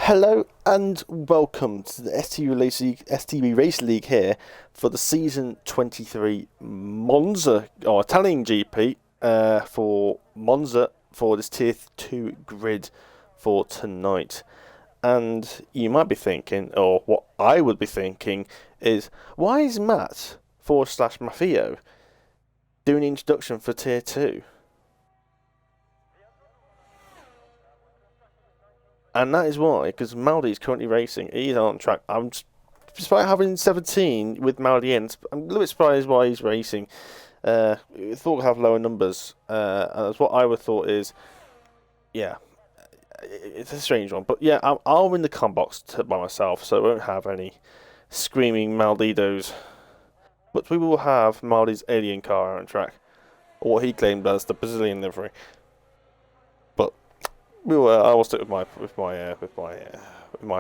Hello and welcome to the STB Race League here for the season 23 Monza or Italian GP for Monza for this Tier 2 grid for tonight. And you might be thinking, or what I would be thinking, is why is Matt / Maffeo doing the introduction for Tier 2? And that is why, because Maldi is currently racing. He's on track. Despite having 17 with Maldi in, I'm a little bit surprised why he's racing. Thought we'd have lower numbers. And that's what I would thought is, yeah, it's a strange one. But yeah, I'll win the com box by myself, so I won't have any screaming Malditos. But we will have Maldi's alien car on track, or what he claimed as the Brazilian livery. I will stick with my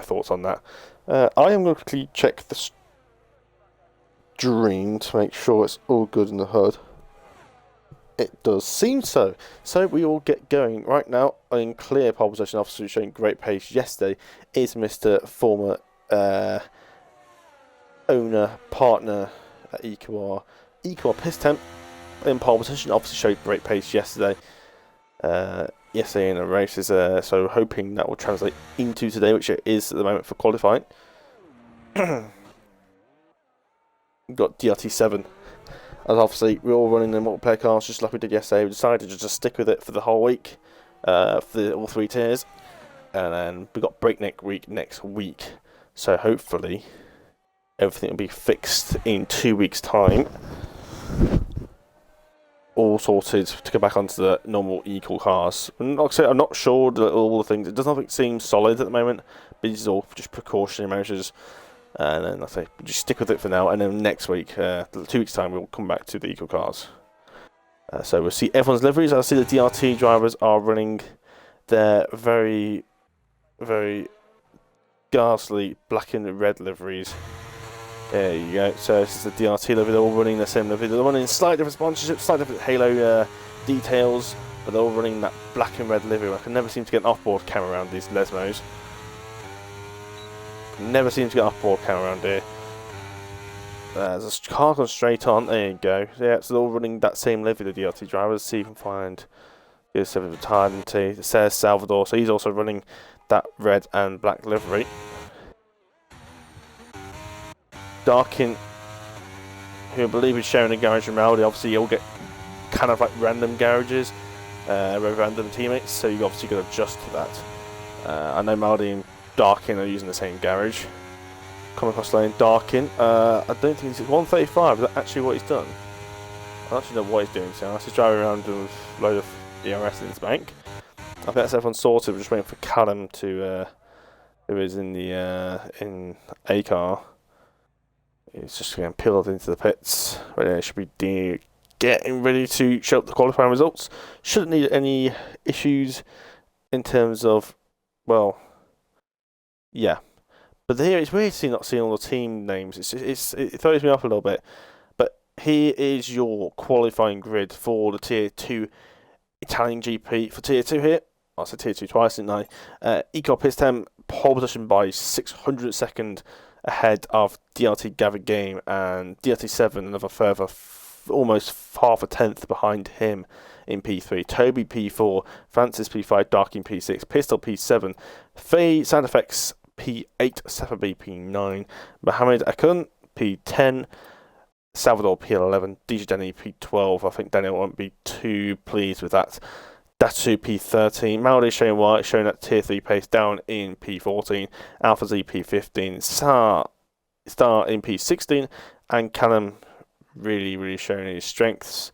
thoughts on that. I am going to quickly check the stream to make sure it's all good in the HUD. It does seem so. So we all get going right now. In clear pole position, obviously showing great pace yesterday, is Mr. Former owner partner at Equar Pistemp in pole position. Obviously showed great pace yesterday. Yesterday in the races, so hoping that will translate into today, which it is at the moment for qualifying. Got DRT7, as obviously we're all running the multiplayer cars just like we did yesterday. We decided to just stick with it for the whole week, for all three tiers, and then we got breakneck week next week. So hopefully everything will be fixed in 2 weeks' time. All sorted to go back onto the normal equal cars. And like I say, I'm not sure that all the things. It does not seem solid at the moment. But these are all just precautionary measures. And then like I say, just stick with it for now. And then next week, 2 weeks time, we'll come back to the equal cars. So we'll see everyone's liveries. I see the DRT drivers are running their very, very ghastly black and red liveries. There you go. So this is the DRT livery. They're all running the same livery. They're running slightly different sponsorships, slightly different halo details, but they're all running that black and red livery. I can never seem to get an off-board camera around these Lesmos. Never seem to get an off-board camera around here. There's a car going straight on. There you go. Yeah, so they're all running that same livery, the DRT drivers. See if you can find this retired into. It says Salvador, so he's also running that red and black livery. Darkin, who I believe is sharing a garage with Maldi. Obviously, you'll get kind of like random garages, random teammates, so you obviously got to adjust to that. I know Maldi and Darkin are using the same garage. Come across lane, Darkin. I don't think he's 135. Is that actually what he's done? I don't actually know what he's doing. So he's driving around with a load of ERS in his bank. I think that's everyone sorted. We're just waiting for Callum to, who is in the in A car. It's just getting peeled into the pits. Right there, should be getting ready to show up the qualifying results. Shouldn't need any issues in terms of, well, yeah. But here it's weird not seeing all the team names. It throws me off a little bit. But here is your qualifying grid for the Tier 2 Italian GP. For Tier 2 here, I said Tier 2 twice, didn't I? Eco Pistem pole position by 600 second ahead of DRT Gathered Game, and DRT7 another further almost half a tenth behind him in P3. Toby P4, Francis P5, Darkin P6, Pistol P7, Faye Sound Effects P8, Safabi P9, Mohammed Akun P10, Salvador P11, DJ Danny P12. I think Daniel won't be too pleased with that. Datu P13, Maldi showing white, showing that Tier 3 pace down in P14, Alpha Z P15, Star in P16, and Callum really showing his strengths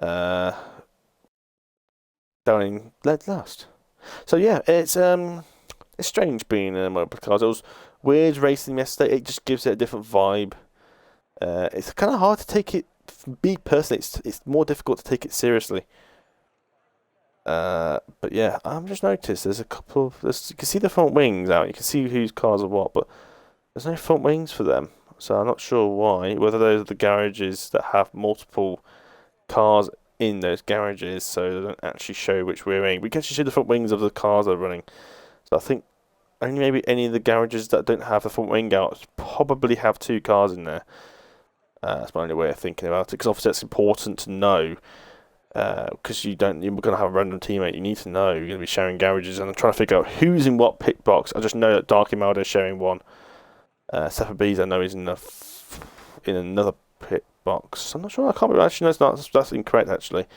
down in led last. So yeah, it's strange being in mobile cars. It was weird racing yesterday. It just gives it a different vibe. It's kind of hard to take it. For me personally, it's more difficult to take it seriously. But yeah, I've just noticed there's a couple of you can see the front wings out. You can see whose cars are what, but there's no front wings for them. So I'm not sure why. Whether those are the garages that have multiple cars in those garages, so they don't actually show which we're in. We can actually see the front wings of the cars they're running. So I think only maybe any of the garages that don't have the front wing out probably have 2 cars in there. That's my only way of thinking about it, because obviously that's important to know. Because you're going to have a random teammate, you need to know you're going to be sharing garages, and I'm trying to figure out who's in what pit box. I just know that Darky Maldo is sharing one. Bees I know is in another pit box. I'm not sure. I can't remember. Actually, no, that's incorrect actually,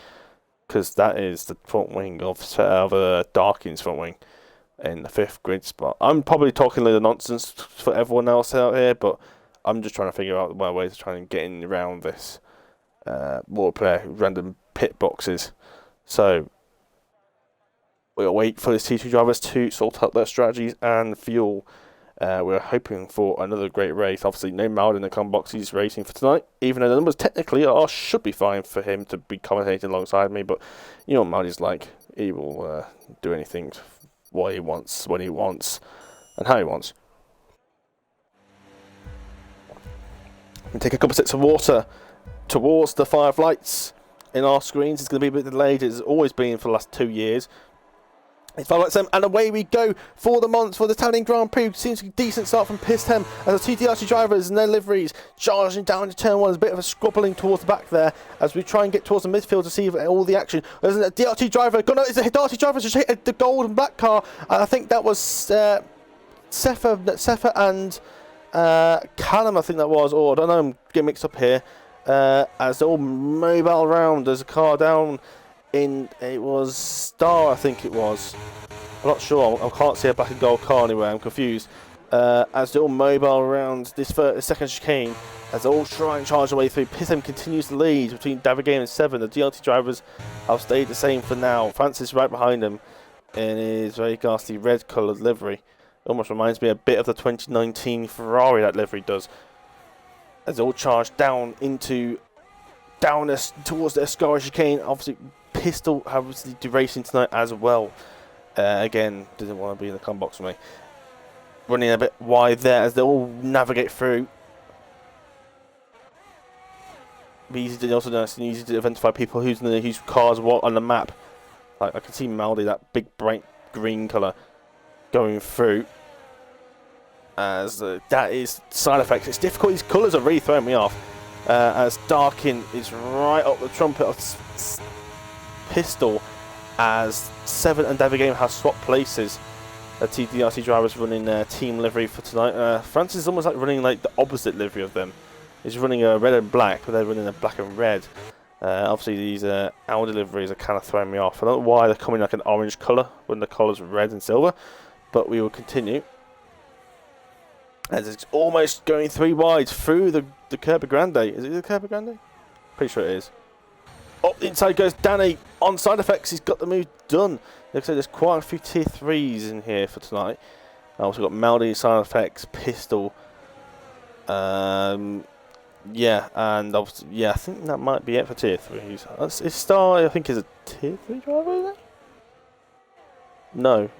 because that is the front wing of Darkin's front wing in the 5th grid spot. I'm probably talking a little nonsense for everyone else out here, but I'm just trying to figure out my ways of trying to get in around this multiplayer random pit boxes. So we'll wait for these T2 drivers to sort out their strategies and fuel. We're hoping for another great race. Obviously, no Maldo in the com box. He's racing for tonight, even though the numbers technically should be fine for him to be commentating alongside me. But you know what Maldo's like. He will do anything what he wants, when he wants, and how he wants. And take a couple of sips of water towards the 5 lights in our screens. It's going to be a bit delayed. It's always been for the last 2 years. It's 5 lights, and away we go for the Italian Grand Prix. Seems to be a decent start from Pistham as the TTRC drivers and their liveries charging down to turn 1. There's a bit of a squabbling towards the back there as we try and get towards the midfield to see all the action. There's a DRT driver. It's a DRT driver just hit the gold and black car. And I think that was Sefa and Callum, I think that was. Or I don't know, I'm getting mixed up here. As they're all mobile around. There's a car down in, it was Star, I think it was. I'm not sure. I can't see a black and gold car anywhere. I'm confused. As they're all mobile around this second chicane, as they all try and charge their way through. Pistham continues to lead between Davigame and 7. The DLT drivers have stayed the same for now. Francis right behind him in his very ghastly red coloured livery. Almost reminds me a bit of the 2019 Ferrari that livery does. As they all charge down towards the Escara chicane. Obviously, Pistol obviously racing tonight as well. Again, didn't want to be in the com box for me. Running a bit wide there as they all navigate through. Be easy to also nice and easy to identify people whose cars what on the map. Like I can see Maldi, that big bright green colour, going through. As that is side effects. It's difficult. These colours are really throwing me off. As Darkin is right up the trumpet of Pistol, as 7 and Davigame have swapped places. TDRC drivers running their team livery for tonight. Francis is almost like running like the opposite livery of them. He's running a red and black, but they're running a black and red. Obviously, these Audi liveries are kind of throwing me off. I don't know why they're coming like an orange colour when the colour's red and silver, but we will continue. As it's almost going 3 wide through the Curva Grande. Is it the Curva Grande? Pretty sure it is. Up the inside goes Danny on side effects. He's got the move done. Looks like there's quite a few tier 3s in here for tonight. I also got Maldi, side effects, Pistol. Yeah, and obviously, yeah, I think that might be it for tier 3s. Is Star, I think, is a tier 3 driver, isn't it? No.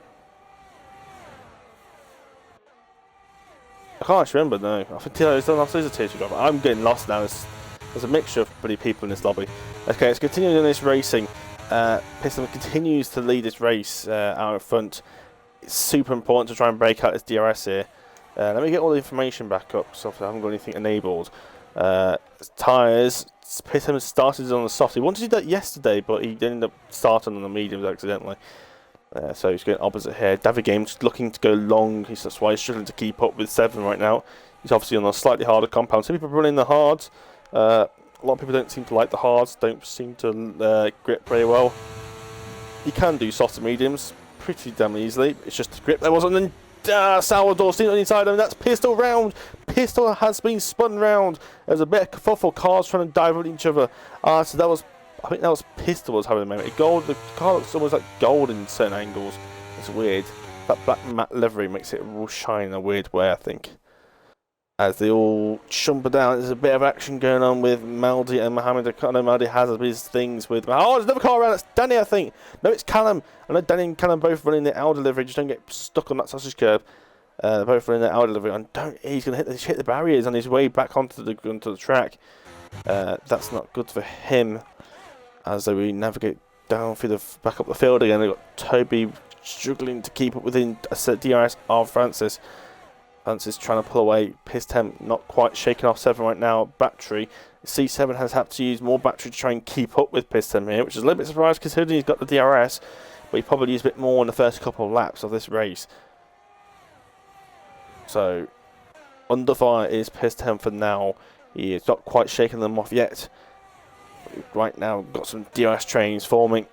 I can't actually remember, no. I think there's a tier 2 driver. I'm getting lost now. There's a mixture of pretty people in this lobby. Okay, let's continue in this racing. Piston continues to lead this race out in front. It's super important to try and break out this DRS here. Let me get all the information back up, so I haven't got anything enabled. Tyres, Piston started on the soft. He wanted to do that yesterday, but he ended up starting on the mediums accidentally. So he's going opposite here. Davigame just looking to go long. That's why he's struggling to keep up with 7 right now. He's obviously on a slightly harder compound. Some people are running the hards. A lot of people don't seem to like the hards. Don't seem to grip very well. You can do soft and mediums pretty damn easily. It's just the grip there wasn't. And then Salvador seen on the inside, and that's Pistol round. Pistol has been spun round. There's a bit of kerfuffle. Cars trying to dive at each other. So that was. I think that was Pistol was having a moment. The car looks almost like gold in certain angles. It's weird. That black matte livery makes it all shine in a weird way, I think. As they all shumper down, there's a bit of action going on with Maldi and Mohammed. I know Maldi has his things with. Oh, there's another car around. That's Danny, I think. No, it's Callum. I know Danny and Callum both running the Audi livery. Just don't get stuck on that sausage curve. They're both running the Audi livery. And he's going to hit the barriers on his way back onto the track. That's not good for him. As we navigate down through back up the field again, they've got Toby struggling to keep up within a set DRS of Francis. Francis trying to pull away. Piss temp not quite shaking off 7 right now. Battery. C7 has had to use more battery to try and keep up with Piss temp here, which is a little bit surprised considering he's got the DRS, but he probably used a bit more in the first couple of laps of this race. So, under fire is Piss temp for now. He is not quite shaking them off yet. Right now, got some DRS trains forming.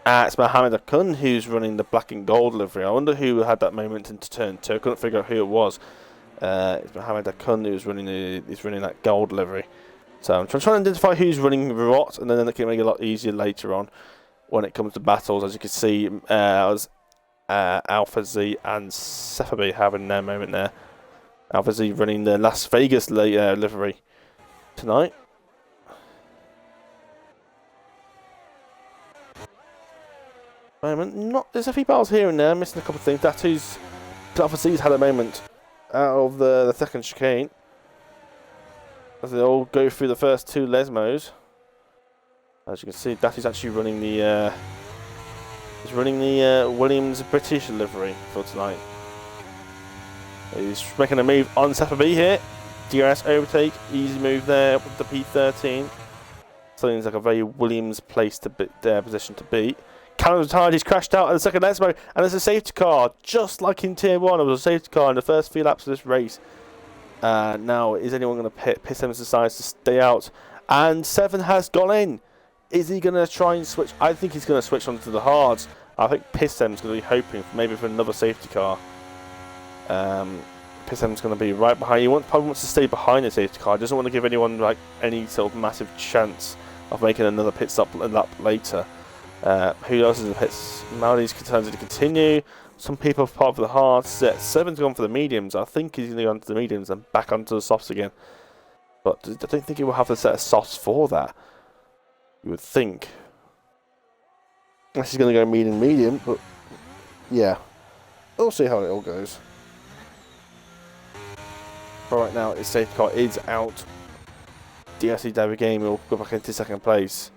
It's Mohammed Akun who's running the black and gold livery. I wonder who had that moment into turn 2. I couldn't figure out who it was. It's Mohammed Akun who's running that gold livery. So I'm trying to identify who's running what, and then it can make it a lot easier later on when it comes to battles. As you can see, Alpha Z and STB having their moment there. Alpha Z running the Las Vegas livery tonight. Moment, there's a few battles here and there, missing a couple of things. Datu's Alpha Z's had a moment out of the second chicane as they all go through the first 2 Lesmos. As you can see, Datu's actually running the Williams British livery for tonight. He's making a move on STB here. DRS overtake, easy move there with the P13. Seems like a very Williams place to be, position to be. Callum's retired, he's crashed out at the second Lesmo, and there's a safety car, just like in Tier 1. There was a safety car in the first few laps of this race. Now, is anyone going to pit? Piss Sims decides to stay out, and 7 has gone in. Is he going to try and switch? I think he's going to switch onto the hards. I think Piss Sim's going to be hoping maybe for another safety car. Piss Sim's going to be right behind. He probably wants to stay behind the safety car. He doesn't want to give anyone like any sort of massive chance of making another pit stop a lap later. Who else is in the pits? Maldi's determined to continue. Some people have part for the hards. 7's gone for the mediums. I think he's going to go onto the mediums and back onto the softs again. But I don't think he will have a set of softs for that. You would think. Unless he's going to go medium, but yeah. We'll see how it all goes. But right now, his safety car is out. DSC David Game will go back into second place.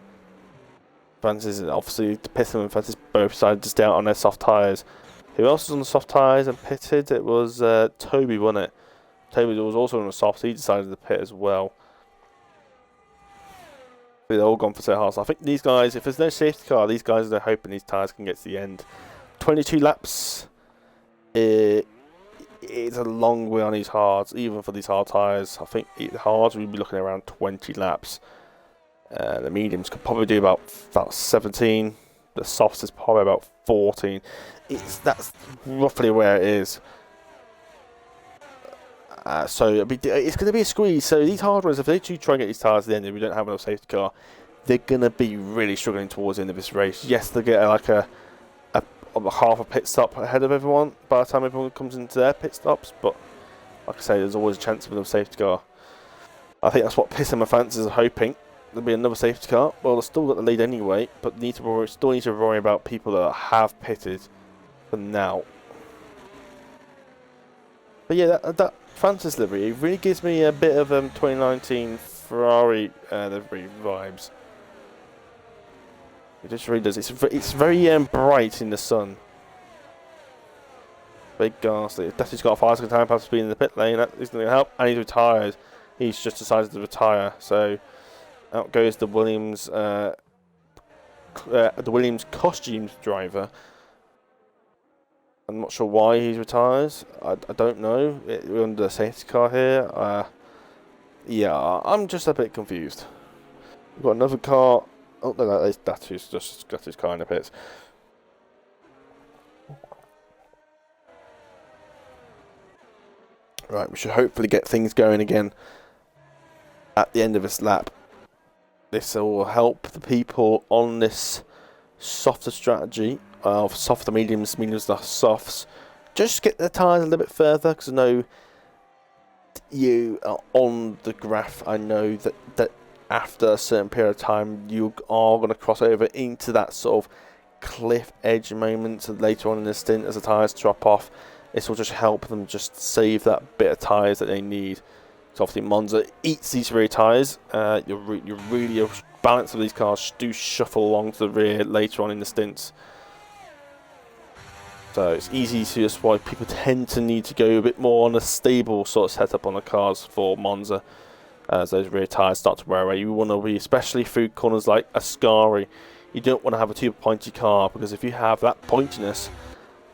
Francis, obviously, Piston and Francis both decided to stay out on their soft tyres. Who else was on the soft tyres and pitted? It was Toby, wasn't it? Toby was also on the softs. He decided to pit as well. They're all gone for their halves. I think these guys, if there's no safety car, these guys are hoping these tyres can get to the end. 22 laps. It's a long way on these hards, even for these hard tyres. I think the hards we'll be looking at around 20 laps. The mediums could probably do about 17. The softs is probably about 14. That's roughly where it is. So it's going to be a squeeze. So these hard ones, if they do try and get these tyres at the end and we don't have enough safety car, they're going to be really struggling towards the end of this race. Yes, they'll get like a half a pit stop ahead of everyone by the time everyone comes into their pit stops. But like I say, there's always a chance of another safety car. I think that's what Piss and Francis are hoping. There'll be another safety car. Well, they've still got the lead anyway, but still need to worry about people that have pitted for now. But yeah, that Francis livery, it really gives me a bit of 2019 Ferrari livery vibes. It just really does. It's very bright in the sun. Big ghastly. Datu's got a 5 second time pass speed in the pit lane. That isn't going to help. And he's retired. He's just decided to retire. So out goes the Williams costumes driver. I'm not sure why he retires. I don't know. We're under a safety car here. Yeah, I'm just a bit confused. We've got another car. Oh, no, Datu's car in the pits. Right, we should hopefully get things going again at the end of this lap. This will help the people on this softer strategy of softer mediums, mediums to softs. Just get the tyres a little bit further, because I know you are on the graph. I know that after a certain period of time, you are going to cross over into that sort of cliff edge moment later on in the stint as the tyres drop off. This will just help them just save that bit of tyres that they need So obviously Monza eats these rear tyres. Your balance of these cars do shuffle along to the rear later on in the stints. So it's easy to just why people tend to need to go a bit more on a stable sort of setup on the cars for Monza. As those rear tyres start to wear away, you want to be, especially through corners like Ascari, you don't want to have a too pointy car, because if you have that pointiness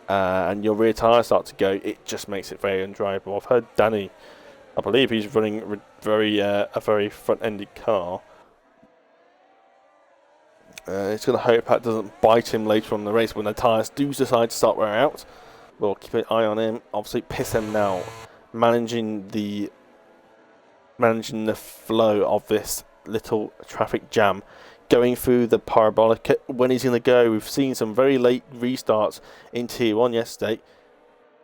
and your rear tyres start to go, it just makes it very undrivable. I've heard Danny, I believe he's running a very front-ended car. He's going to hope that doesn't bite him later on in the race when the tyres do decide to start wearing out. We'll keep an eye on him. Obviously, Piston now managing the flow of this little traffic jam, going through the parabolic. When he's going to go, we've seen some very late restarts in Tier 1 yesterday.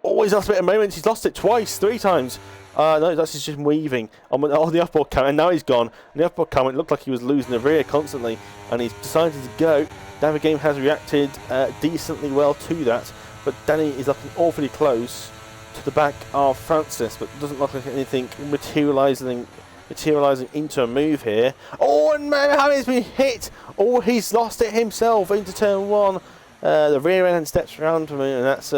Always lost a bit of moments. He's lost it twice, 3 times. No, that's just weaving on the off-board cam, and now he's gone. And the off-board cam, it looked like he was losing the rear constantly, and he's decided to go. David Game has reacted decently well to that, but Danny is looking awfully close to the back of Francis, but doesn't look like anything materialising into a move here. Oh, and Mohammed's been hit. Oh, he's lost it himself into turn 1. The rear end steps around from him, and that's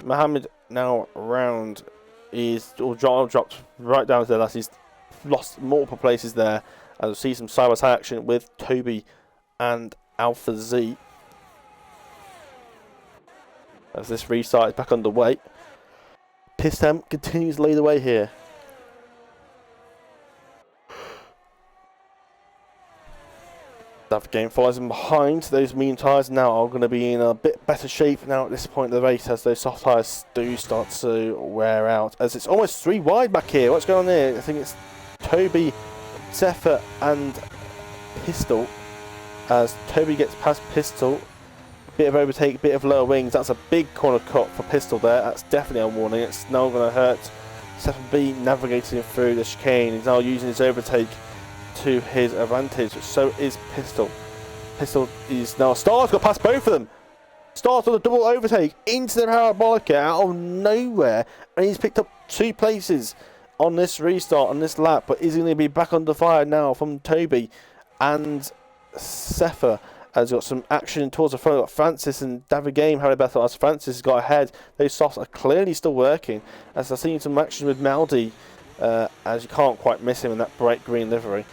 Mohammed now around. He's all dropped right down to the last. He's lost multiple places there. As we see some side-by-side action with Toby and Alpha Z. As this restart is back underway, Piston continues to lead the way here. That game follows him behind. Those medium tyres now are going to be in a bit better shape now at this point of the race, as those soft tyres do start to wear out. As it's almost 3 wide back here. What's going on there? I think it's Toby, Zephyr and Pistol. As Toby gets past Pistol, bit of overtake, bit of lower wings. That's a big corner cut for Pistol there. That's definitely a warning. It's now going to hurt Zephyr B navigating through the chicane. He's now using his overtake to his advantage. So is Pistol. Pistol is now Star's got past both of them. Star's on a double overtake into the parabolica out of nowhere, and he's picked up 2 places on this restart on this lap, but is going to be back under fire now from Toby and Zephyr. Has got some action towards the front. Got Francis and David Game having a battle as Francis has got ahead. Those softs are clearly still working, as I've seen some action with Maldi, as you can't quite miss him in that bright green livery,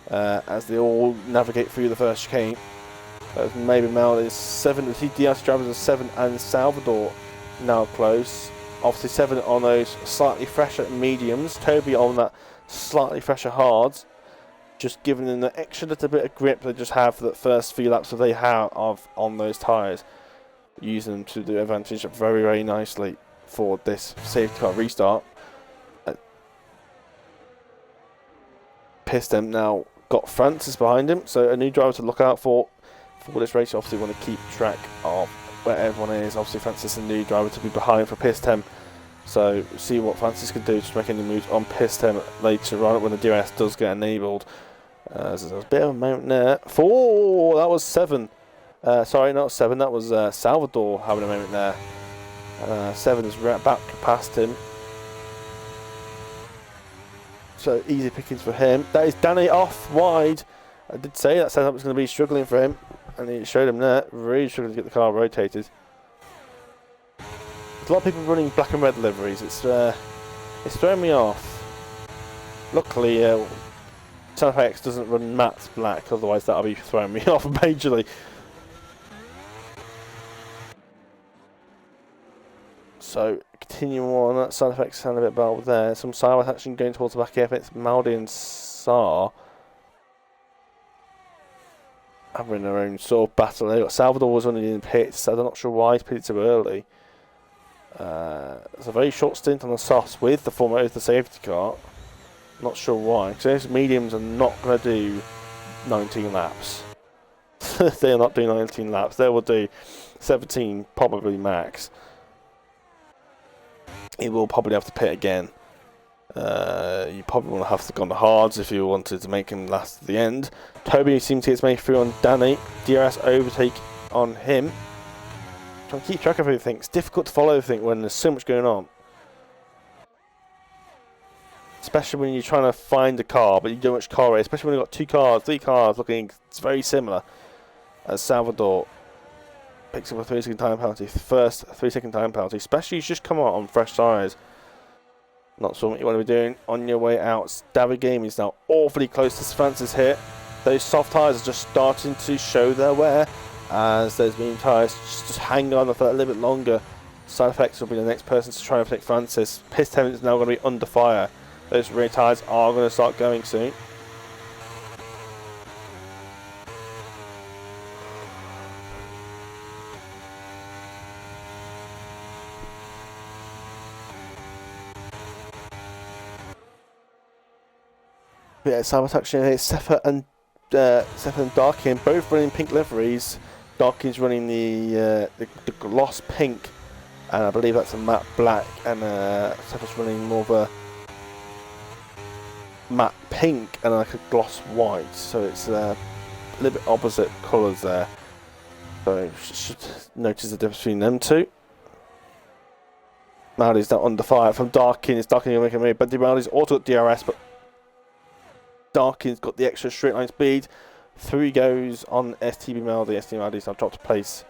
as they all navigate through the first chicane. Maybe Maldi's 7, the DRS drivers are 7, and Salvador now close. Obviously 7 on those slightly fresher mediums, Toby on that slightly fresher hards, just giving them the extra little bit of grip they just have for the first few laps that they have on those tyres, using them to the advantage very, very nicely for this safety car restart. Piston now got Francis behind him, so a new driver to look out for this race. You obviously want to keep track of where everyone is. Obviously Francis is a new driver to be behind for Piston, so see what Francis can do to make any moves on Piston later on when the DRS does get enabled. There's a bit of a moment there. 4, that was 7. Sorry, not 7, that was Salvador having a moment there. 7 is right back past him. So easy pickings for him. That is Danny off wide. I did say that setup was going to be struggling for him, and he showed him there. Really struggling to get the car rotated. There's a lot of people running black and red liveries. It's throwing me off. Luckily, SunFX doesn't run matte black, otherwise that'll be throwing me off majorly. So continue on, that side effects sound a bit bad there. Some sideways action going towards the back here. It's Maldi and Saar having their own sort of battle. They've got Salvador was running in pits, so they're not sure why he's pitted so early. It's a very short stint on the softs with the former the safety car. Not sure why, because those mediums are not going to do 19 laps. They're not doing 19 laps. They will do 17 probably max. He will probably have to pit again. You probably want to have to go on the hards if you wanted to make him last to the end. Toby seems to get his way through on Danny. DRS overtake on him. Trying to keep track of everything. It's difficult to follow everything when there's so much going on. especially when you're trying to find a car, but you don't which car it is, especially when you've got 2 cars, 3 cars looking very similar. As Salvador picks up a 3-second time penalty, first 3-second time penalty, especially he's just come out on fresh tyres. Not something you want to be doing on your way out. David Game is now awfully close to Francis here. Those soft tyres are just starting to show their wear, as those medium tyres just hang on for a little bit longer. Side effects will be the next person to try and protect Francis. Piss tent is now going to be under fire. Those rear tyres are going to start going soon. Yeah, sabotage here. Sefa and Darkin both running pink liveries. Darkin's running the gloss pink, and I believe that's a matte black, and Sefa's running more of a matte pink and like a gloss white. So it's a little bit opposite colours there. So you should notice the difference between them two. Maldi's now under fire from Darkin. It's Darkin going to make a move, but Maldi's also got DRS, but Darkin's got the extra straight line speed. Through he goes on STB Maldi. STB Maldi's now dropped place.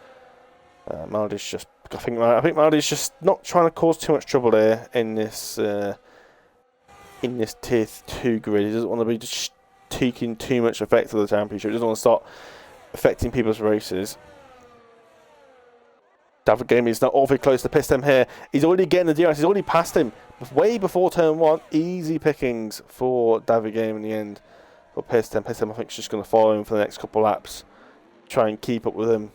Maldi's just, I think Maldi's just not trying to cause too much trouble here in this tier 2 grid. He doesn't want to be just taking too much effect of the championship. He doesn't want to start affecting people's races. David Game is now awfully close to Pistem here. He's already getting the DRS. He's already passed him way before turn 1. Easy pickings for David Game in the end. For Pistem. Pistem, I think, is just going to follow him for the next couple of laps. Try and keep up with him.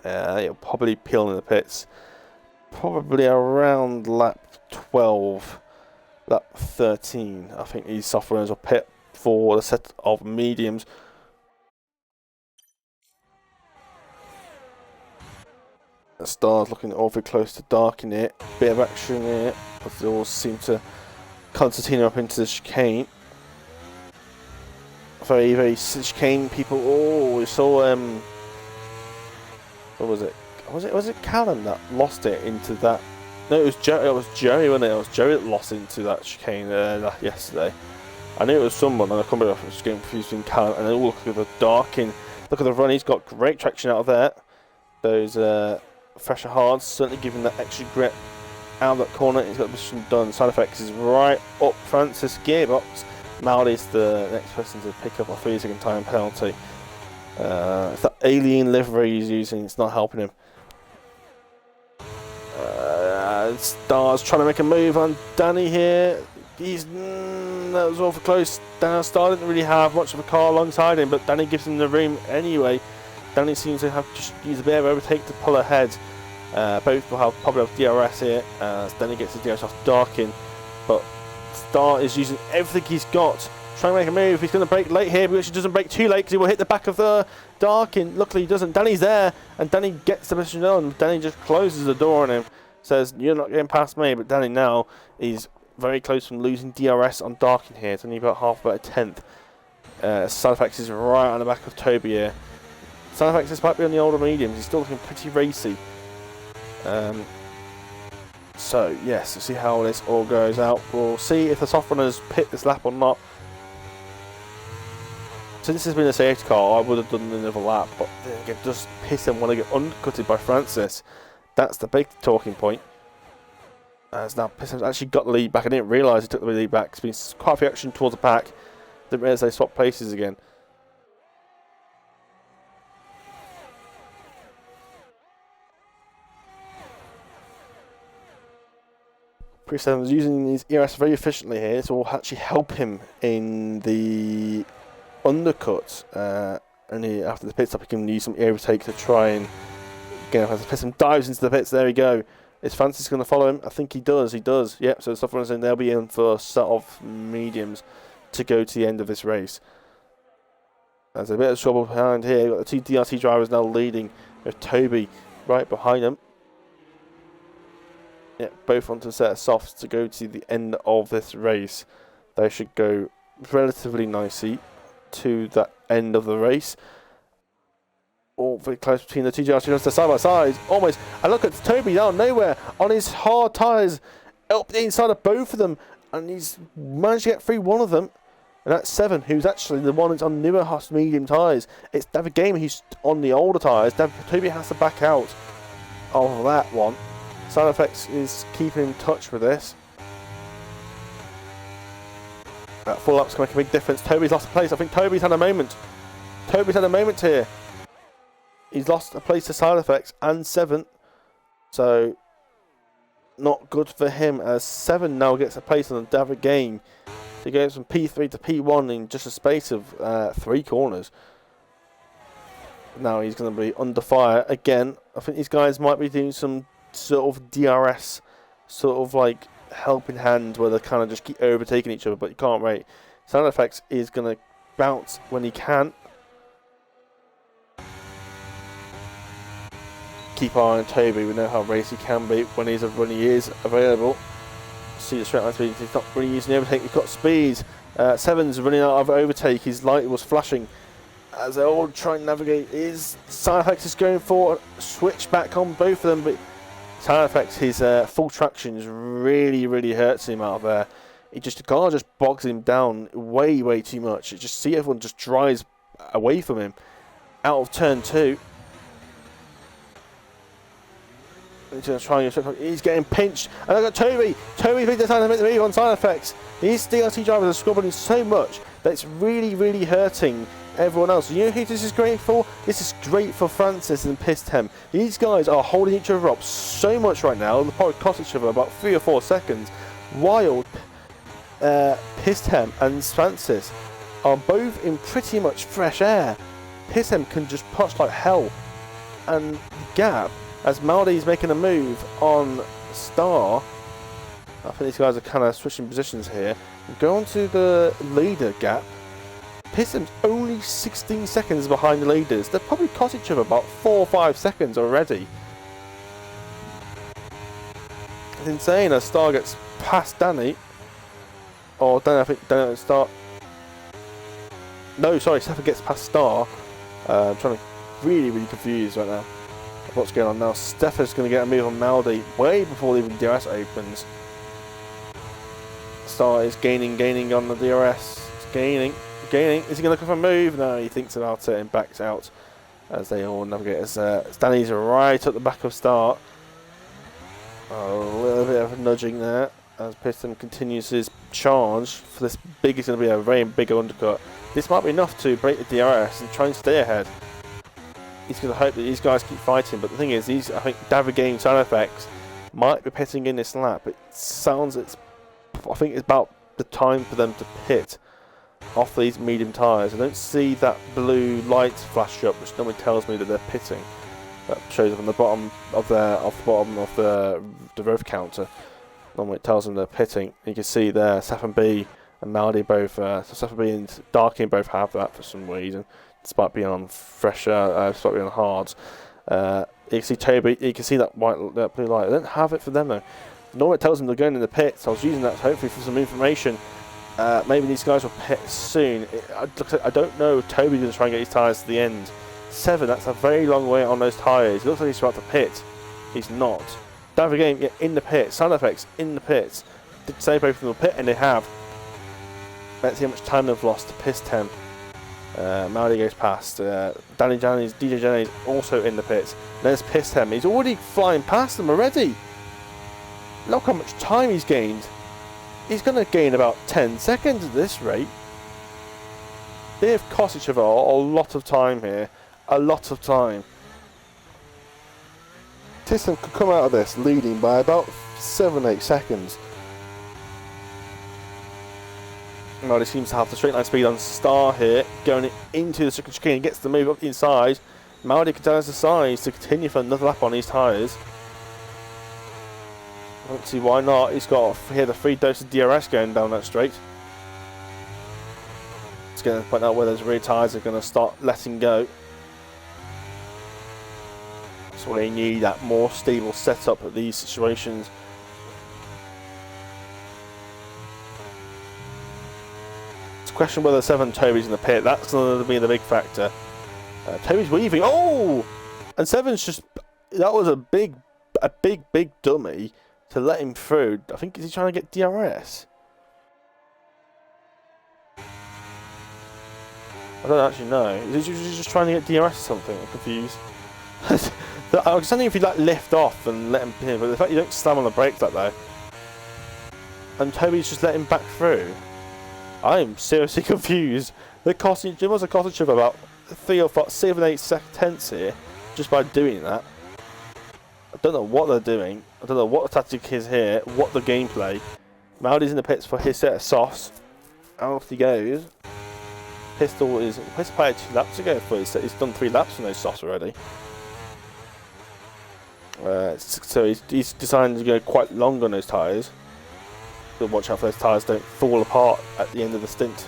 He'll probably peel in the pits. Probably around lap 12, lap 13. I think these soft runners will pit for the set of mediums. Stars looking awfully close to Darkin here. Bit of action here, but they all seem to concertina up into the chicane. Very, very chicane people. Oh, we saw what was it? Was it Callum that lost it into that? No, it was Jerry. It was Jerry, wasn't it? It was Jerry that lost into that chicane yesterday. I knew it was someone, and I can't remember if I was getting confused between Callum and then look at the Darkin. Look at the run. He's got great traction out of there. Those fresher hards certainly giving that extra grip out of that corner. He's got the position done. Side effects is right up Francis gearbox. Maldi's the next person to pick up a 3-second time penalty. It's that alien livery he's using. It's not helping him. Stars trying to make a move on Danny here. He's that was awful close. Star didn't really have much of a car alongside him, but Danny gives him the room anyway. Danny seems to have just used a bit of overtake to pull ahead. Both will probably have DRS here as Danny gets the DRS off Darkin, but Star is using everything he's got, trying to make a move. He's going to brake late here, but he doesn't brake too late because he will hit the back of the Darkin. Luckily he doesn't. Danny's there, and Danny gets the position on. Danny just closes the door on him, says you're not getting past me, but Danny now is very close from losing DRS on Darkin here. It's only about about a tenth. Side effects is right on the back of Toby here. Side effects, despite being on the older mediums, he's still looking pretty racy. So yes, we'll see how this all goes out. We'll see if the soft runners pit this lap or not. So this has been a safety car. I would have done another lap, but again, just piss and want to get undercutted by Francis. That's the big talking point. As now Piston's actually got the lead back. I didn't realise he took the lead back. It's been quite a few action towards the back. Didn't realise they swapped places again. Piston is using his ERS very efficiently here. This will actually help him in the undercut. And after the pit stop, he can use some overtake to try and get up. Piston dives into the pits. There we go. Is Francis going to follow him? I think he does. He does. Yep. So the stuff runners in. They'll be in for a set of mediums to go to the end of this race. There's a bit of trouble behind here. You've got the two DRT drivers now leading with Toby right behind them. Yeah, both onto a set of softs to go to the end of this race. They should go relatively nicely to the end of the race. All very close between the two DRT drivers. They're side by side, almost. And look at Toby down nowhere on his hard tyres, up the inside of both of them. and he's managed to get through one of them. And that's 7, who's actually the one that's on newer medium tyres. It's David Gamer who's on the older tyres. Toby has to back out of that one. Side Effects is keeping in touch with this. That full lap's going to make a big difference. Toby's lost a place. I think Toby's had a moment. Toby's had a moment here. He's lost a place to Side Effects and 7. So, not good for him, as 7 now gets a place on the David Game. So he goes from P3 to P1 in just a space of 3 corners. Now he's going to be under fire again. I think these guys might be doing some sort of DRS, sort of like helping hand, where they kind of just keep overtaking each other, but you can't wait. Sound Effects is going to bounce when he can. Keep an eye on Toby. We know how racy he can be when he is available. See the straight line speed. He's not really using the overtake. He's got speed. 7's running out of overtake. His light was flashing as they all try and navigate. His Side Effects is going for a switch back on both of them, but Side Effects, his full traction is really hurts him out there. The car just bogs him down way too much. You just see everyone just drives away from him out of turn 2. He's going to try and he's getting pinched. And I got Toby. Toby thinks they're trying to make the move on Side Effects. These DRT drivers are scrubbing so much that it's really hurting everyone else. You know who this is great for? This is great for Francis and Pistem. These guys are holding each other up so much right now. They'll probably cost each other about 3 or 4 seconds. While Pistem and Francis are both in pretty much fresh air. Pistem can just push like hell. And the gap, as Maldi's making a move on Star, I think these guys are kind of switching positions here. Go on to the leader gap. Piston's only 16 seconds behind the leaders. They've probably cost each other about 4 or 5 seconds already. It's insane as Star gets past Danny. Or Danny, I think Danny Star. No, sorry, Stefan gets past Star. I'm trying to really confused right now what's going on now. Stefan's going to get a move on Maldi way before even DRS opens. Star is gaining on the DRS. It's gaining. Is he going to come for a move? No, he thinks about it and backs out as they all navigate. As Danny's right at the back of Star. A little bit of nudging there as Piston continues his charge for this big. Is going to be a very big undercut. This might be enough to break the DRS and try and stay ahead. He's going to hope that these guys keep fighting, but the thing is, I think David Game Sound Effects might be pitting in this lap. I think it's about the time for them to pit off these medium tyres. I don't see that blue light flash up, which normally tells me that they're pitting. That shows up on the bottom of the road counter. Normally it tells them they're pitting. You can see there, Safan B and Maldi both, Safan B and Darkin both have that for some reason, despite being on despite being on hards. You can see Toby, you can see that blue light. I don't have it for them though. Normally it tells them they're going in the pits. I was using that hopefully for some information. Maybe these guys will pit soon. I don't know if Toby's going to try and get his tyres to the end. 7, that's a very long way on those tyres. It looks like he's about to pit. He's not. David Game in the pit. Sound Effects in the pits. Did say both of them will pit, and they have. Let's see how much time they've lost to piss 10. Maldi goes past. DJ Janney's also in the pits. There's piss 10. He's already flying past them already. Look how much time he's gained. He's going to gain about 10 seconds at this rate. They've cost each other a lot of time here. A lot of time. Tisson could come out of this leading by about 7-8 seconds. Maldi seems to have the straight line speed on Star here, going into the second chicane. He gets the move up the inside. Maldi continues the size to continue for another lap on these tyres. I don't see why not. He's got here the 3 dose of DRS going down that straight. It's going to point out where those rear tyres are going to start letting go. So they need that more stable setup at these situations. It's a question whether 7 Toby's in the pit. That's going to be the big factor. Toby's weaving. Oh! And 7's just... That was a big dummy to let him through. I think, is he trying to get DRS? I don't actually know. Is he just trying to get DRS or something? I'm confused. I was wondering if you like lift off and let him in, but the fact you don't slam on the brakes like that, and Toby's just letting him back through. I'm seriously confused. They're costing Jim was a costing each other about 3 or 4, 7, 8 tenths here just by doing that. I don't know what they're doing. I don't know what the tactic is here, what the gameplay. Maldi's in the pits for his set of softs. Off he goes. Pistol is played 2 laps ago for his set. He's done 3 laps on those softs already. So he's decided to go quite long on those tyres. But watch out for those tyres don't fall apart at the end of the stint.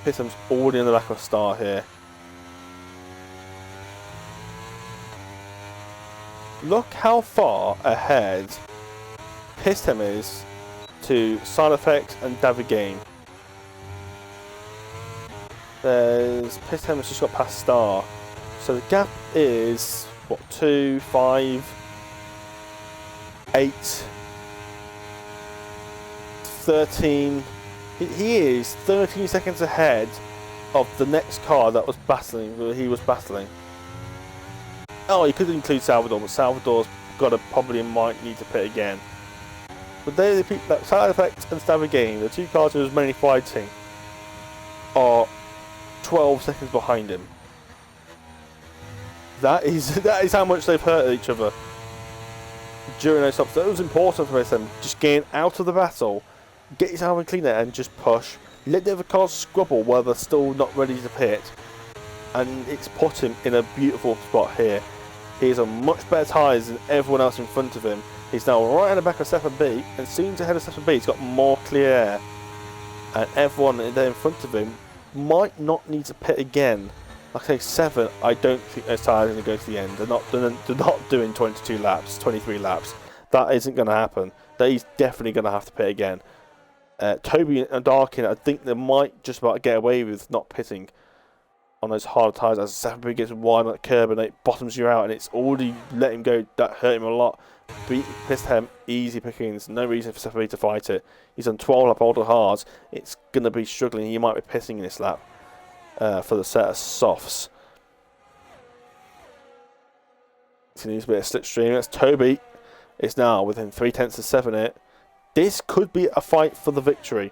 Piston's already in the back of Star here. Look how far ahead Piston is to Side Effect and David Game. There's Piston has just got past Star. So the gap is what, 2, 5, 8, 13. He is 13 seconds ahead of the next car that was battling. He was battling. Oh, you could include Salvador, but Salvador's got to probably might need to pit again. But they that Side Effect and Stabber Game, the 2 cars who was mainly fighting, are 12 seconds behind him. That is how much they've hurt each other during those stops. That was important for them. Just getting out of the battle, get yourself in cleaner and just push. Let the other cars squabble while they're still not ready to pit. And it's put him in a beautiful spot here. He has a much better tyres than everyone else in front of him. He's now right at the back of STB and soon ahead of STB. He's got more clear air. And everyone there in front of him might not need to pit again. Like I say, 7, I don't think those tyres are going to go to the end. They're not doing 22 laps, 23 laps. That isn't going to happen. He's definitely going to have to pit again. Toby and Darkin, I think they might just about get away with not pitting on those hard tyres as STB gets wide on that curb and it bottoms you out, and it's already let him go. That hurt him a lot. Pissed him, easy pickings, no reason for STB to fight it. He's on 12 lap older hards. It's going to be struggling. He might be pissing in this lap. For the set of softs. He needs a bit of slipstream. That's Toby. It's now within 3 tenths of 7 here. This could be a fight for the victory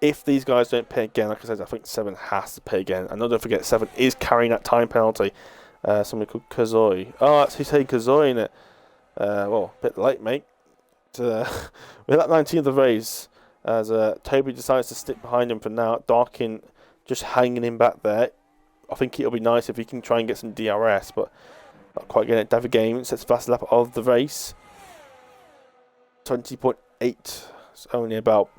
if these guys don't pit again. Like I said, I think 7 has to pit again. And don't forget, 7 is carrying that time penalty. Somebody called Kazoi. Oh, that's who's saying Kazoi in it. Well, a bit late, mate. We're at 19 of the race as Toby decides to stick behind him for now. Darkin just hanging him back there. I think it'll be nice if he can try and get some DRS, but not quite getting it. David Game sets fast lap of the race. 20.8. It's only about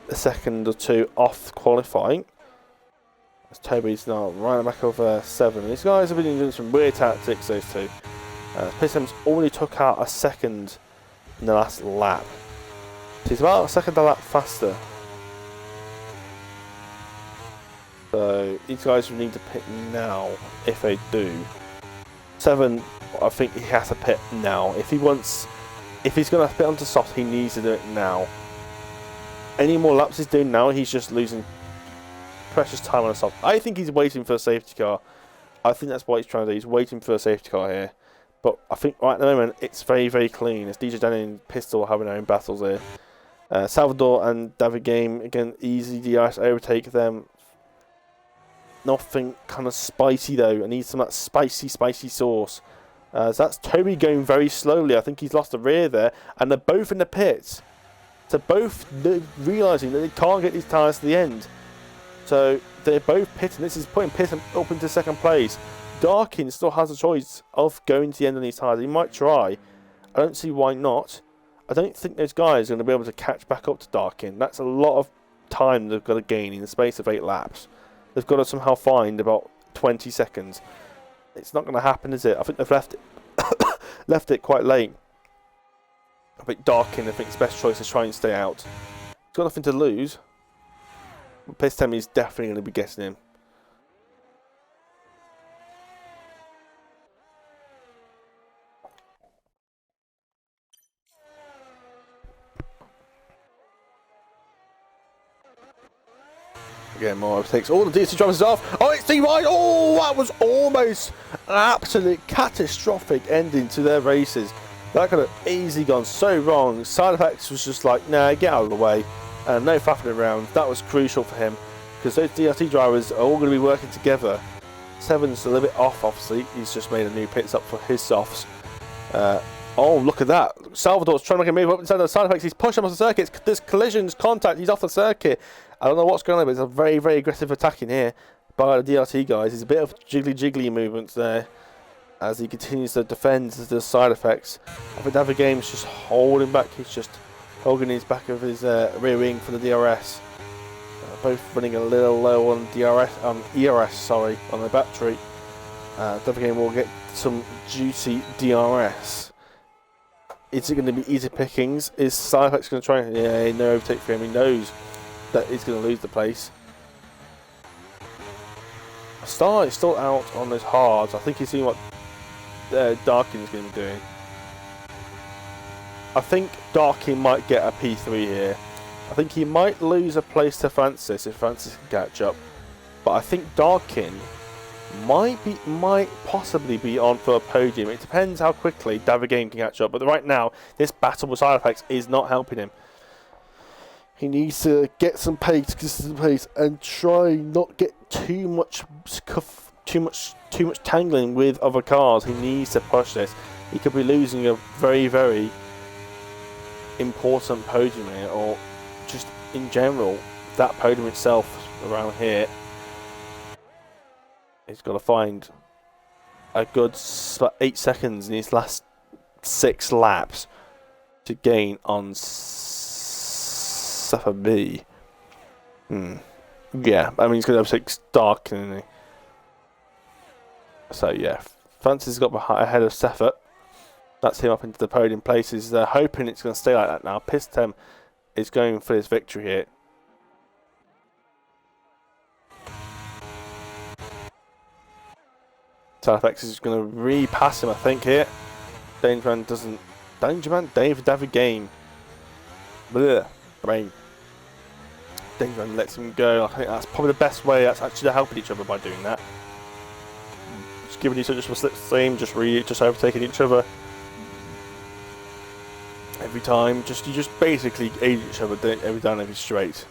a second or 2 off qualifying. As Toby's now right back of 7. These guys have been doing some weird tactics, those two. Piston's already took out a second in the last lap. So he's about a second a lap faster. So these guys will need to pit now if they do. 7, I think he has to pit now. If he's going to pit onto soft, he needs to do it now. Any more laps he's doing now, he's just losing precious time on a soft. I think he's waiting for a safety car. I think that's what he's trying to do. He's waiting for a safety car here. But I think right at the moment, it's very, very clean. It's DJ Danny and Pistol having their own battles here. Salvador and David Game, again, easy DRS overtake them. Nothing kind of spicy though. I need some of that spicy sauce. So that's Toby going very slowly. I think he's lost the rear there. And they're both in the pits. So both realising that they can't get these tyres to the end. So they're both pitting. This is putting Piston up into second place. Darkin still has a choice of going to the end of these tyres. He might try. I don't see why not. I don't think those guys are going to be able to catch back up to Darkin. That's a lot of time they've got to gain in the space of 8 laps. They've got to somehow find about 20 seconds. It's not going to happen, is it? I think they've left it quite late. I think Darkin, I think his best choice is try and stay out. He's got nothing to lose. Piston is definitely going to be getting him. Again, more overtakes. All the DRC drivers off. Oh, it's D-Wide. Oh, that was almost an absolute catastrophic ending to their races. That could have easily gone so wrong. Side effects was just like, nah, get out of the way. No faffing around. That was crucial for him because those DRC drivers are all going to be working together. Seven's a little bit off, obviously. He's just made a new pit stop for his softs. Oh, look at that. Salvador's trying to make a move up inside the side effects. He's pushing him off the circuit. There's collisions, contact. He's off the circuit. I don't know what's going on, but it's a very, very aggressive attacking here by the DRT guys. There's a bit of jiggly movements there as he continues to defend the side effects. I think David Game's just holding back. He's just holding his back of his rear wing for the DRS. Both running a little low on ERS, sorry, on the battery. David Game will get some juicy DRS. Is it going to be easy pickings? Is side effects going to try? Yeah, no overtake for him. He knows that he's going to lose the place. Star is still out on those hards. I think he's seeing what Darkin's going to be doing. I think Darkin might get a P3 here. I think he might lose a place to Francis if Francis can catch up. But I think Darkin might possibly be on for a podium. It depends how quickly David Game can catch up. But right now, this battle with side effects is not helping him. He needs to get some pace, and try not get too much tangling with other cars. He needs to push this. He could be losing a very, very important podium here, or just in general, that podium itself around here. He's got to find a good 8 seconds in his last 6 laps to gain on STB. Yeah, I mean he's going to have 6 dark, isn't he? So yeah, Francis got ahead of Seffer. That's him up into the podium places. They're hoping it's going to stay like that now. Pistem is going for his victory here. Salafex is going to re-pass him, I think, here. Dangerman doesn't... Dangerman? David Game. Blech. Brain. Dangerman lets him go. I think that's probably the best way. That's actually helping each other by doing that. Just giving each other just a slipstream, just overtaking each other. Every time. You just basically aid each other every down every straight.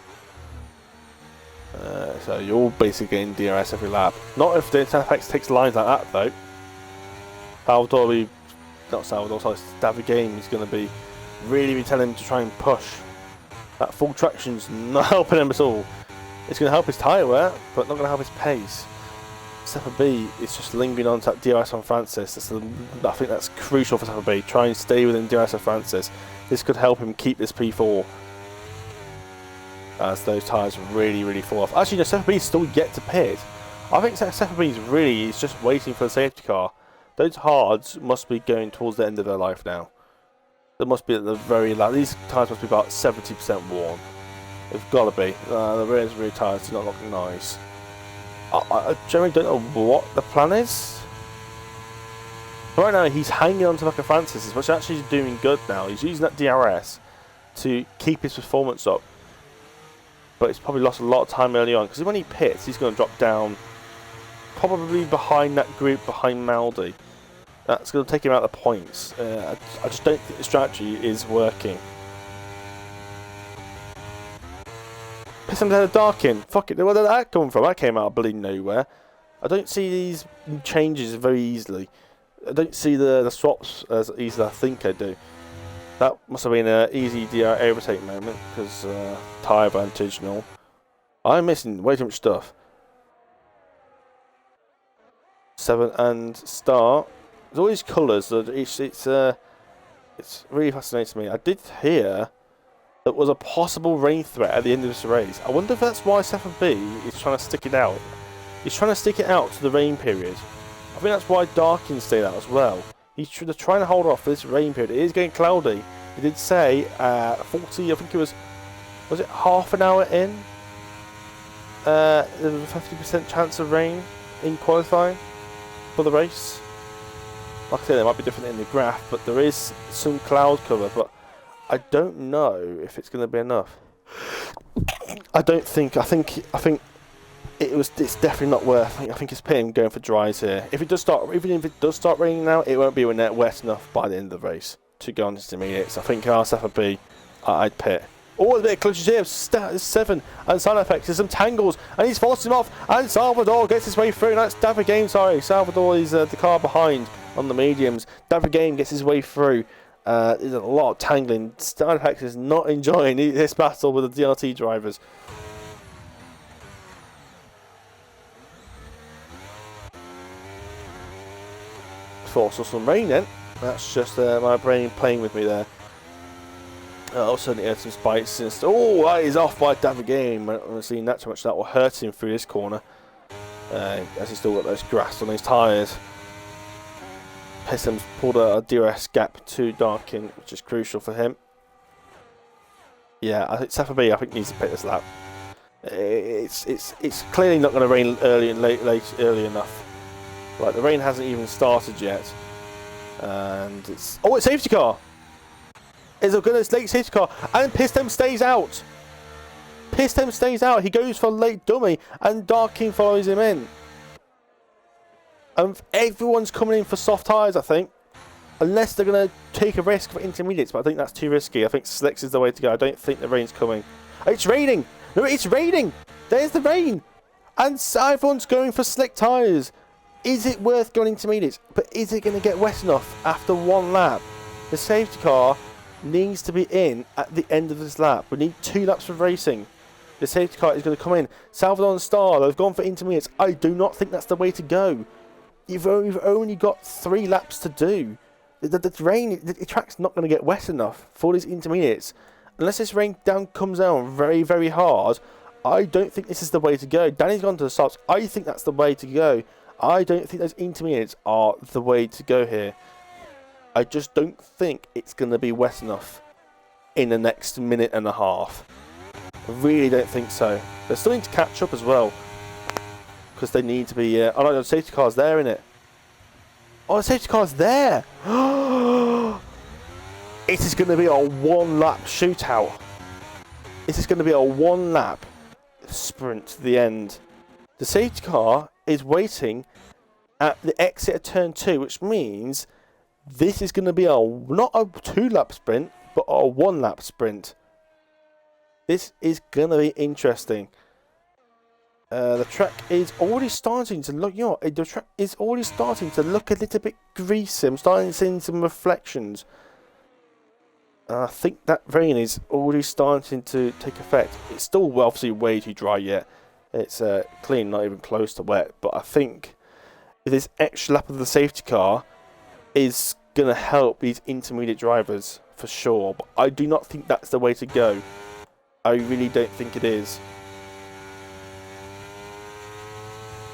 So you're all basically getting DRS every lap. Not if the FX takes lines like that though. David Game is going to be really telling him to try and push. That full traction's not helping him at all. It's going to help his tyre wear, but not going to help his pace. Seppa B is just lingering on to that DRS on Francis. I think that's crucial for Seppa B. Try and stay within DRS of Francis. This could help him keep this P4. As those tyres really fall off. Actually, no, Seppa B's still yet to pit. I think Seppa B's really is just waiting for the safety car. Those hards must be going towards the end of their life now. They must be at the very last. These tyres must be about 70% worn. They've got to be. The rear tyres do not look nice. I generally don't know what the plan is. Right now, he's hanging on to like a Francis, which actually is doing good now. He's using that DRS to keep his performance up. But he's probably lost a lot of time early on, because when he pits, he's going to drop down probably behind that group, behind Maldi. That's going to take him out of the points. I just don't think the strategy is working. Piss him down the dark in. Fuck it. Where did that come from? That came out of bloody nowhere. I don't see these changes very easily. I don't see the swaps as easily as I think I do. That must have been an easy DR overtake moment, because tyre advantage and all. I'm missing way too much stuff. 7 and Star. There's all these colours. It's really fascinating to me. I did hear there was a possible rain threat at the end of this race. I wonder if that's why Sepha B is trying to stick it out. He's trying to stick it out to the rain period. I think that's why Darkin stayed out as well. They're trying to hold off this rain period. It is getting cloudy. It did say 40, I think it was it half an hour in? There's a 50% chance of rain in qualifying for the race. Like I said, it might be different in the graph, but there is some cloud cover, but I don't know if it's going to be enough. I think it's definitely not worth. I think it's pitting going for dries here. If it does start, even if it does start raining now, it won't be wet enough by the end of the race to go on to intermediates. I think STB, I'd pit. Oh, a bit of clutches here. 7 and side effects. There's some tangles, and he's forced him off. And Salvador gets his way through. That's David Game. Sorry, Salvador is the car behind on the mediums. David Game gets his way through. There's a lot of tangling. Side effects is not enjoying this battle with the DRT drivers. Force some rain then. That's just my brain playing with me there. Also, he had some spikes since. Oh, that is off by David Game. Honestly, not too much that will hurt him through this corner. As he's still got those grass on his tyres. Piston's pulled a DRS gap to Darkin, which is crucial for him. Yeah, I think STB needs to pick this lap. It's clearly not going to rain early enough. Like, the rain hasn't even started yet. And it's... Oh, it's safety car! It's a good late safety car. And Piston stays out! Piston stays out. He goes for late dummy. And Darkin follows him in. And everyone's coming in for soft tyres, I think. Unless they're going to take a risk for intermediates. But I think that's too risky. I think slicks is the way to go. I don't think the rain's coming. It's raining! No, it's raining! There's the rain! And everyone's going for slick tyres. Is it worth going intermediates? But is it going to get wet enough after one lap? The safety car needs to be in at the end of this lap. We need 2 laps of racing. The safety car is going to come in. Salvador and Star, they've gone for intermediates. I do not think that's the way to go. You've only got 3 laps to do. The rain, the track's not going to get wet enough for these intermediates. Unless this rain comes down very, very hard, I don't think this is the way to go. Danny's gone to the softs. I think that's the way to go. I don't think those intermediates are the way to go here. I just don't think it's going to be wet enough in the next minute and a half. I really don't think so. They're still need to catch up as well. Because they need to be... oh no, the safety car's there, innit? Oh, the safety car's there! It is going to be a 1-lap shootout. This is going to be a 1-lap sprint to the end. The safety car is waiting at the exit of turn 2, which means this is going to be not a 2-lap sprint, but a 1-lap sprint. This is going to be interesting. The track is already starting to look, the track is already starting to look a little bit greasy. I'm starting to see some reflections. I think that rain is already starting to take effect. It's still obviously way too dry yet. It's clean, not even close to wet. But I think this extra lap of the safety car is going to help these intermediate drivers for sure. But I do not think that's the way to go. I really don't think it is.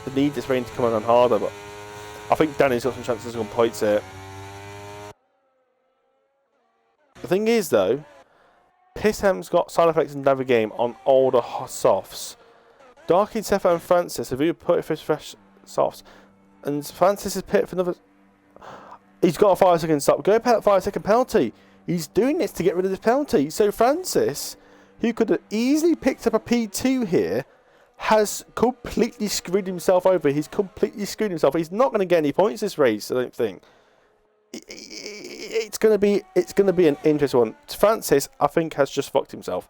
They need this rain to come on harder, but I think Danny's got some chances on points here. The thing is, though, Pisham's got side effects and David Game on older softs. Darky, Sefa and Francis have either put for fresh softs. And Francis is pit for another... He's got a 5-second stop. Go 5-second penalty. He's doing this to get rid of this penalty. So Francis, who could have easily picked up a P2 here, has completely screwed himself over. He's completely screwed himself. He's not going to get any points this race, I don't think. It's going to be an interesting one. Francis, I think, has just fucked himself.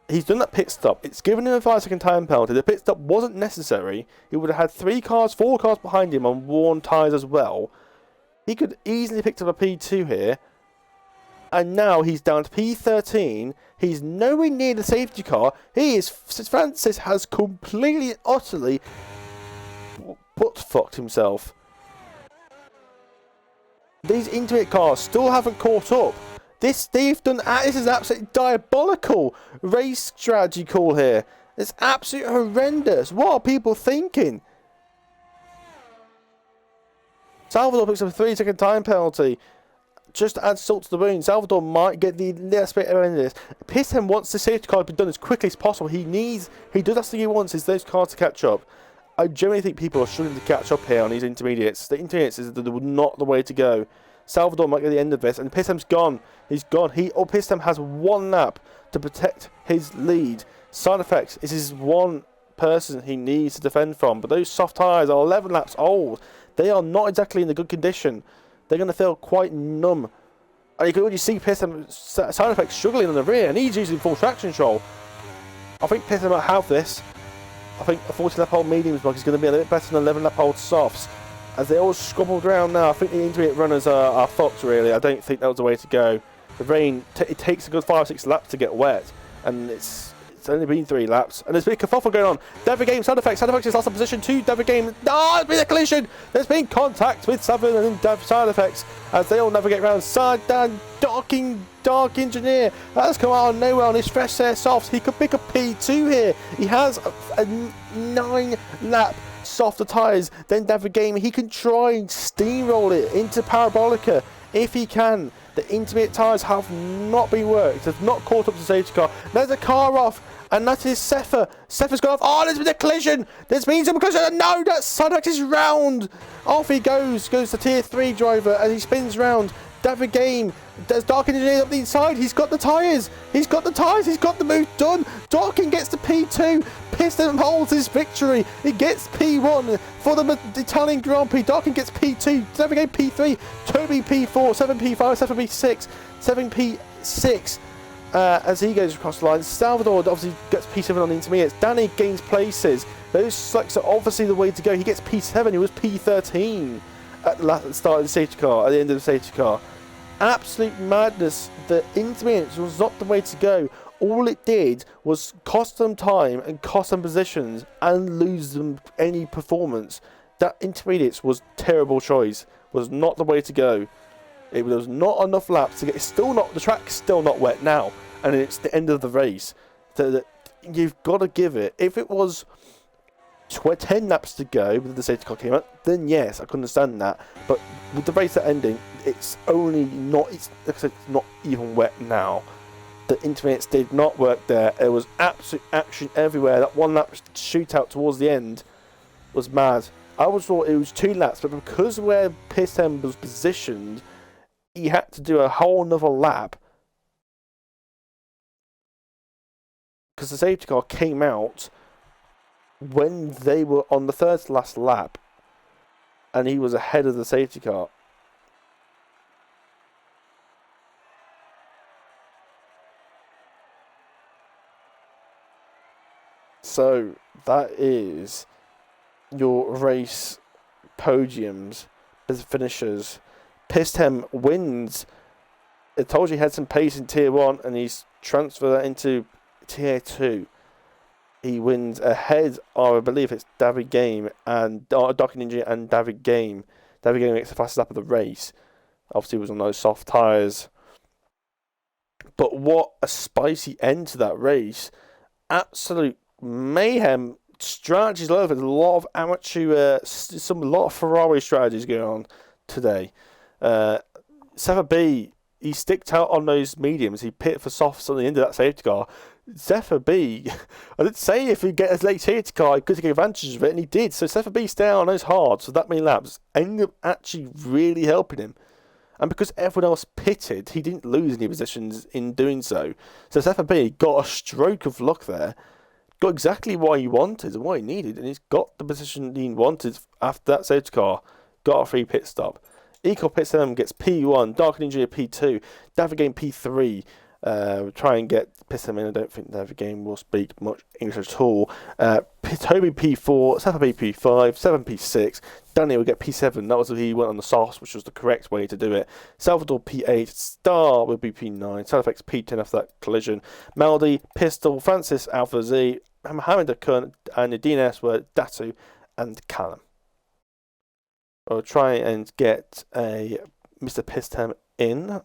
He's done that pit stop. It's given him a 5-second time penalty. The pit stop wasn't necessary. He would have had 4 cars behind him on worn tyres as well. He could easily picked up a P2 here. And now he's down to P13. He's nowhere near the safety car. Francis has completely, utterly butt-fucked himself. These intermediate cars still haven't caught up. This is absolutely diabolical race strategy call here. It's absolutely horrendous. What are people thinking? Salvador picks up a 3-second time penalty. Just to add salt to the wound, Salvador might get the last bit of this. Piston wants the safety car to be done as quickly as possible. He does that's what he wants, is those cars to catch up. I generally think people are struggling to catch up here on these intermediates. The intermediates is not the way to go. Salvador might get the end of this, and Piston's gone. He's gone. Piston has 1 lap to protect his lead. Side effects is his 1 person he needs to defend from. But those soft tyres are 11 laps old. They are not exactly in the good condition. They're going to feel quite numb. And you can already see Piston side effects struggling on the rear, and he's using full traction control. I think Piston might have this. I think a 40 lap old mediums block is going to be a little bit better than 11 lap old softs. As they all squabbled around now, I think the intermediate runners are fucked really. I don't think that was the way to go. The rain, it takes a good 5-6 laps to get wet, and it's only been 3 laps, and there's been a kerfuffle going on. Devon Game side effects has lost a position to Devon Game. There's been a collision. There's been contact with Southern and side effects as they all navigate around. Side down, Dark Engineer has come out of nowhere on his fresh air softs. He could pick a P2 here. He has a 9 lap softer tyres than Devon Game. He can try and steamroll it into Parabolica if he can. The intermediate tyres have not been worked, have not caught up to the safety car. There's a car off, and that is Sefa. Sefa's gone off. Oh, there's been a collision. There's been some collision. No, that Sidex is round. Off he goes the tier 3 driver, and he spins round. Devon Game. There's Dark Engineer up the inside. He's got the tyres. He's got the move done. Darkin gets the P2. Piston holds his victory. He gets P1 for the Italian Grand Prix. Darkin gets P2. Devon Game P3. Toby P4. 7P5. 7P6. 7P6. As he goes across the line. Salvador obviously gets P7 on the intermediates. Danny gains places. Those selects are obviously the way to go. He gets P7. He was P13 at the start of the safety car. At the end of the safety car. Absolute madness. The intermediates was not the way to go. All it did was cost them time and cost them positions and lose them any performance. That intermediates was terrible choice. Was not the way to go. It was not enough laps to get. It's still not. The track's still not wet now, and it's the end of the race. So you've got to give it. If it was 10 laps to go when the safety car came out, then yes, I can understand that. But with the race ending, it's only not. It's not even wet now. The intermediates did not work there. There was absolute action everywhere. That 1 lap shootout towards the end was mad. I always thought it was 2 laps, but because where Piston was positioned, he had to do a whole another lap because the safety car came out when they were on the third to last lap, and he was ahead of the safety car. So that is your race podiums as finishers. Piston wins. I told you he had some pace in tier 1, and he's transferred that into tier 2. He wins ahead of, I believe it's David Game and Dark Ninja and David Game. David Game makes the fastest lap of the race. Obviously, it was on those soft tyres. But what a spicy end to that race. Absolute mayhem. Strategies all over. There's a lot of amateur, a lot of Ferrari strategies going on today. Zephyr B, he sticked out on those mediums. He pitted for softs on the end of that safety car. Zephyr B, I did say if he get a late safety car, he could take advantage of it, and he did. So Zephyr B staying on those hard, so that many laps ended up actually really helping him. And because everyone else pitted, he didn't lose any positions in doing so. So Zephyr B got a stroke of luck there. Got exactly what he wanted and what he needed, and he's got the position he wanted after that safety car. Got a free pit stop. Eco Pit 7 gets P1, Dark Engineer P2, David Game P3. Try and get Piston in. I don't think David Game will speak much English at all. Toby P4, Zephyr B P5, 7P6. Danny will get P7. That was he went on the sauce, which was the correct way to do it. Salvador P8, Star will be P9, Salafex P10 after that collision. Maldi, Pistol, Francis Alpha Z, Mohammed Akun, and the DNS were Datu and Callum. I'll try and get a Mr. Piston in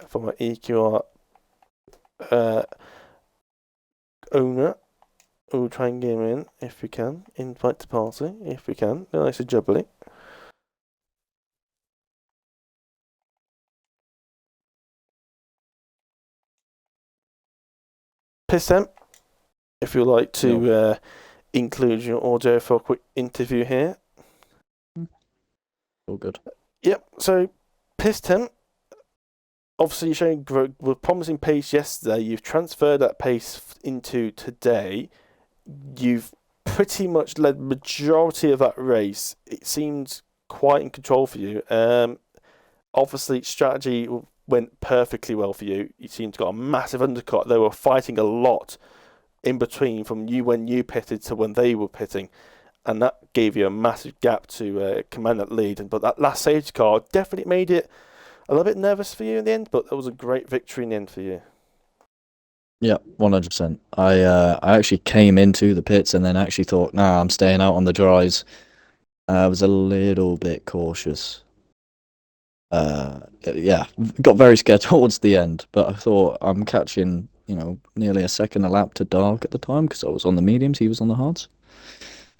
for my EQR owner. We'll try and get him in if we can. Invite to party if we can. Nice and jubbly. Piston, if you'd like to include your audio for a quick interview here. All good. Yep, so Piston, obviously you're showing with promising pace yesterday. You've transferred that pace into today. You've pretty much led majority of that race. It seemed quite in control for you. Obviously, strategy went perfectly well for you. You seemed to got a massive undercut. They were fighting a lot in between from you when you pitted to when they were pitting, and that gave you a massive gap to command that lead. But that last safety car definitely made it a little bit nervous for you in the end. But it was a great victory in the end for you. Yeah, 100%. I actually came into the pits and then actually thought, nah, I'm staying out on the dries. I was a little bit cautious. Yeah, got very scared towards the end, but I thought I'm catching, nearly a second a lap to Dark at the time because I was on the mediums, he was on the hards.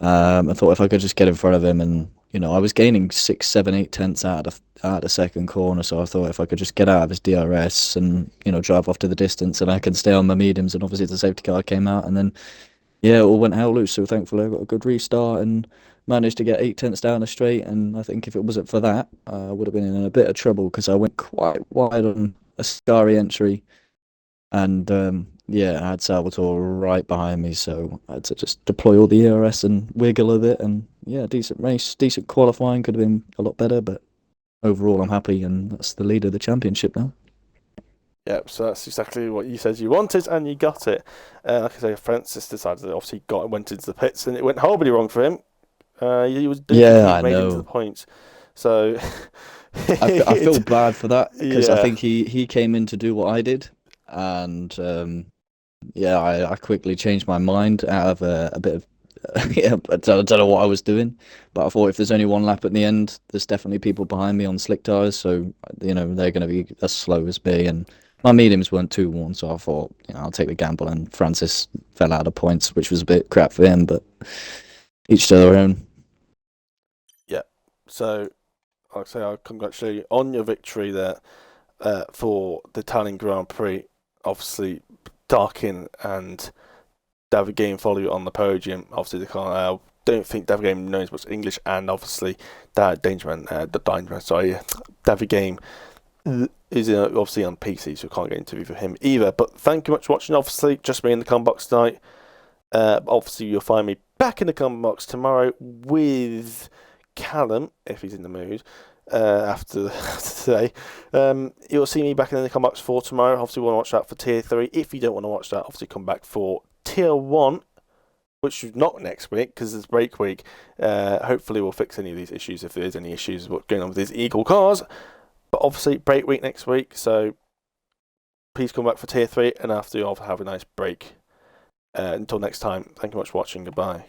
I thought if I could just get in front of him, and I was gaining 6, 7, 8 tenths out of the second corner, so I thought if I could just get out of his DRS and drive off to the distance, and I can stay on my mediums, and obviously the safety car came out, and then yeah, it all went hell loose. So thankfully I got a good restart and managed to get 8 tenths down the straight. And I think if it wasn't for that, I would have been in a bit of trouble because I went quite wide on a Scary entry, and yeah, I had Salvatore right behind me, so I had to just deploy all the ERS and wiggle a bit. And yeah, decent race, decent qualifying. Could have been a lot better, but overall, I'm happy, and that's the lead of the championship now. Yep, so that's exactly what you said you wanted, and you got it. Like I say, Francis decided that obviously went into the pits, and it went horribly wrong for him. He was didn't think Yeah, he I made it into the know. points, so I feel bad for that because I yeah, think he came in to do what I did, and yeah, I quickly changed my mind out of a bit of yeah, I don't know what I was doing, but I thought if there's only one lap at the end, there's definitely people behind me on slick tires, so they're going to be as slow as me, and my mediums weren't too worn, so I thought I'll take the gamble. And Francis fell out of points, which was a bit crap for him, but each to their own. yeah. So like I say, I congratulate you on your victory there for the Italian Grand Prix. Obviously, Darkin and David Game follow you on the podium. Obviously, they can't. Don't think David Game knows much English, and obviously, that Dangerman, sorry, David Game is obviously on PC, so we can't get an interview for him either. But thank you much for watching. Obviously, just me in the comment box tonight. Obviously, you'll find me back in the comment box tomorrow with Callum, if he's in the mood, after today. You'll see me back in the comment box for tomorrow. Obviously, we want to watch that for Tier 3. If you don't want to watch that, obviously come back for Tier 1, which is not next week because it's break week. Hopefully, we'll fix any of these issues if there is any issues what's going on with these Eagle cars. But obviously, break week next week, so please come back for Tier 3, and after, you'll have a nice break. Until next time, thank you much for watching. Goodbye.